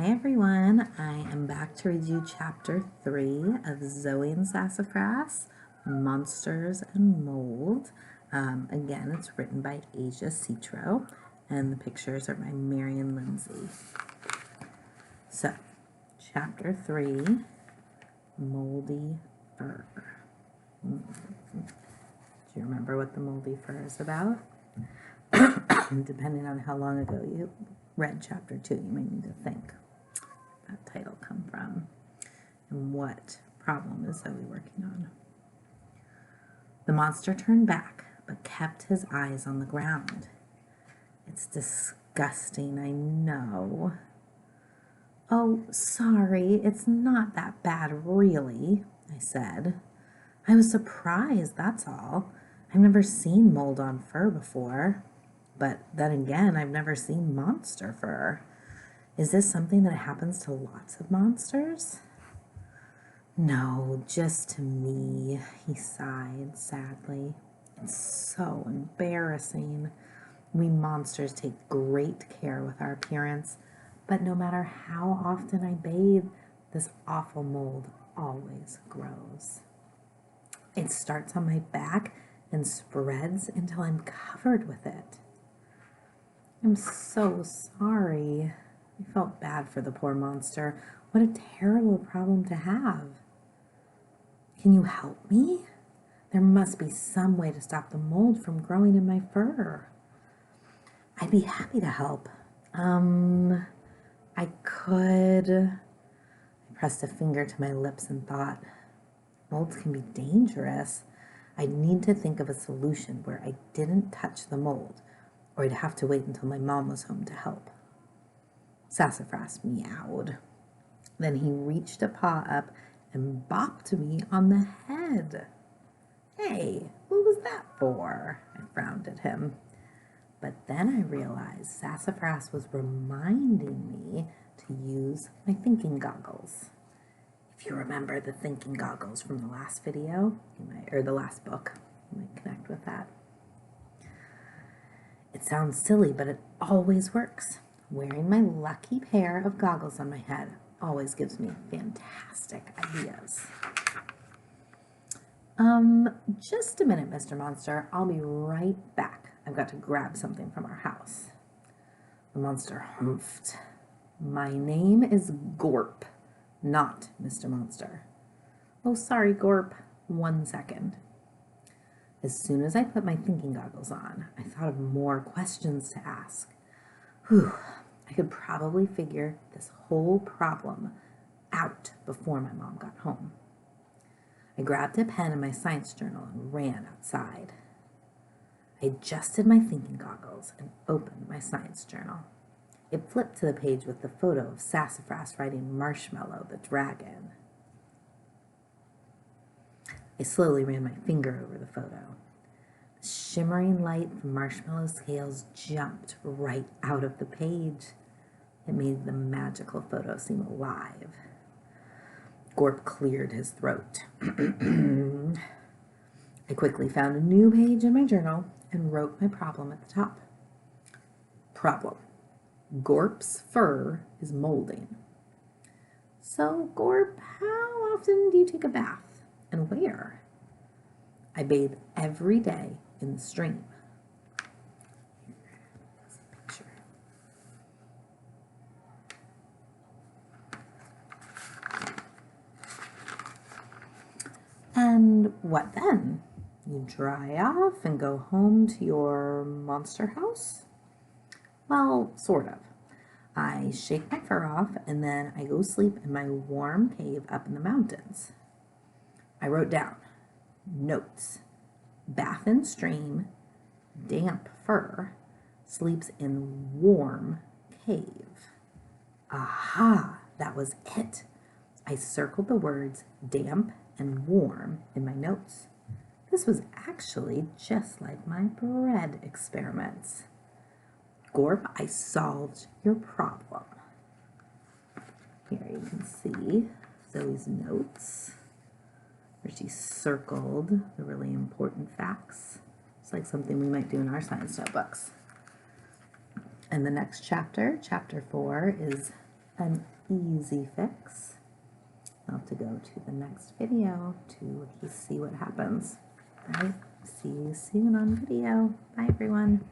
Hi everyone, I am back to read you chapter 3 of Zoey and Sassafras, Monsters and Mold. Again, it's written by Citro, and the pictures are by Marion Lindsay. So, chapter 3, Moldy Fur. Do you remember what the moldy fur is about? Depending on how long ago you read chapter 2, you may need to think that title come from and what problem is Zoe working on. The monster turned back but kept his eyes on the ground. It's disgusting, I know. Oh, sorry, it's not that bad really, I said. I was surprised, that's all. I've never seen mold on fur before. But then again, I've never seen monster fur. Is this something that happens to lots of monsters? No, just to me, he sighed sadly. It's so embarrassing. We monsters take great care with our appearance, but no matter how often I bathe, this awful mold always grows. It starts on my back and spreads until I'm covered with it. I'm so sorry. I felt bad for the poor monster. What a terrible problem to have. Can you help me? There must be some way to stop the mold from growing in my fur. I'd be happy to help. I could... I pressed a finger to my lips and thought, molds can be dangerous. I'd need to think of a solution where I didn't touch the mold, or I'd have to wait until my mom was home to help. Sassafras meowed. Then he reached a paw up and bopped me on the head. Hey, what was that for? I frowned at him. But then I realized Sassafras was reminding me to use my thinking goggles. If you remember the thinking goggles from the last video, or the last book, you might connect with that. It sounds silly, but it always works. Wearing my lucky pair of goggles on my head always gives me fantastic ideas. Just a minute, Mr. Monster. I'll be right back. I've got to grab something from our house. The monster humphed. My name is Gorp, not Mr. Monster. Oh, sorry, Gorp. 1 second. As soon as I put my thinking goggles on, I thought of more questions to ask. Whew, I could probably figure this whole problem out before my mom got home. I grabbed a pen and my science journal and ran outside. I adjusted my thinking goggles and opened my science journal. It flipped to the page with the photo of Sassafras riding Marshmallow the dragon. I slowly ran my finger over the photo. The shimmering light from Marshmallow's scales jumped right out of the page. It made the magical photo seem alive. Gorp cleared his throat. I quickly found a new page in my journal and wrote my problem at the top. Problem. Gorp's fur is molding. So, Gorp, how often do you take a bath? And where? I bathe every day in the stream. Here's a picture. And what then? You dry off and go home to your monster house? Well, sort of. I shake my fur off and then I go sleep in my warm cave up in the mountains. I wrote down notes. Bath in stream, damp fur, sleeps in warm cave. Aha, that was it. I circled the words damp and warm in my notes. This was actually just like my bread experiments. Gorp, I solved your problem. Here you can see Zoe's notes, where she circled the really important facts. It's like something we might do in our science notebooks. And the next chapter, chapter 4, is an easy fix. I'll have to go to the next video to see what happens. All right, see you soon on video. Bye everyone.